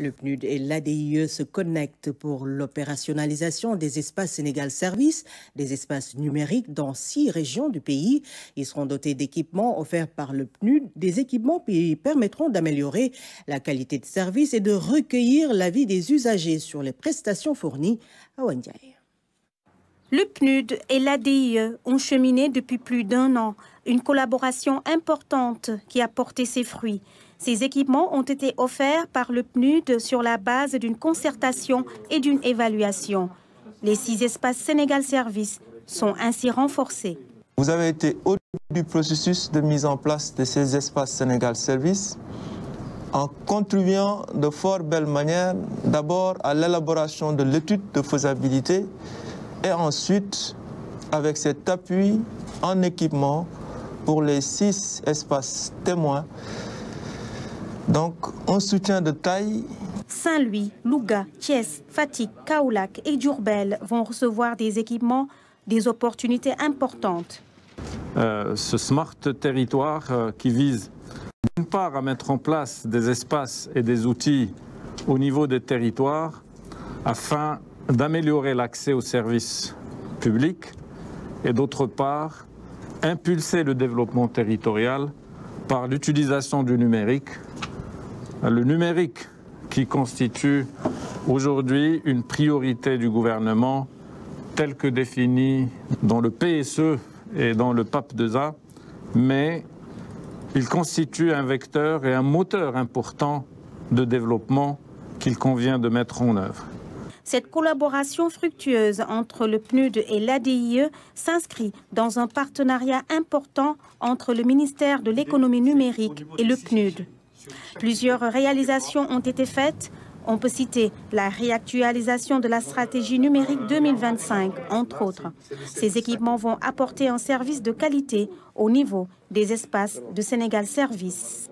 Le PNUD et l'ADIE se connectent pour l'opérationnalisation des espaces Sénégal Service, des espaces numériques dans 6 régions du pays. Ils seront dotés d'équipements offerts par le PNUD, des équipements qui permettront d'améliorer la qualité de service et de recueillir l'avis des usagers sur les prestations fournies à Wandiaï. Le PNUD et l'ADIE ont cheminé depuis plus d'1 an, une collaboration importante qui a porté ses fruits. Ces équipements ont été offerts par le PNUD sur la base d'une concertation et d'une évaluation. Les 6 espaces Sénégal Service sont ainsi renforcés. Vous avez été au début du processus de mise en place de ces espaces Sénégal Service en contribuant de fort belle manière d'abord à l'élaboration de l'étude de faisabilité et ensuite avec cet appui en équipement pour les 6 espaces témoins. Donc, un soutien de taille. Saint-Louis, Louga, Thiès, Fatick, Kaolack et Diourbel vont recevoir des équipements, des opportunités importantes. Ce Smart Territoire qui vise d'une part à mettre en place des espaces et des outils au niveau des territoires afin d'améliorer l'accès aux services publics et d'autre part impulser le développement territorial par l'utilisation du numérique. Le numérique qui constitue aujourd'hui une priorité du gouvernement telle que définie dans le PSE et dans le PAP2A, mais il constitue un vecteur et un moteur important de développement qu'il convient de mettre en œuvre. Cette collaboration fructueuse entre le PNUD et l'ADIE s'inscrit dans un partenariat important entre le ministère de l'économie numérique et le PNUD. Plusieurs réalisations ont été faites. On peut citer la réactualisation de la stratégie numérique 2025, entre autres. Ces équipements vont apporter un service de qualité au niveau des espaces de Sénégal Service.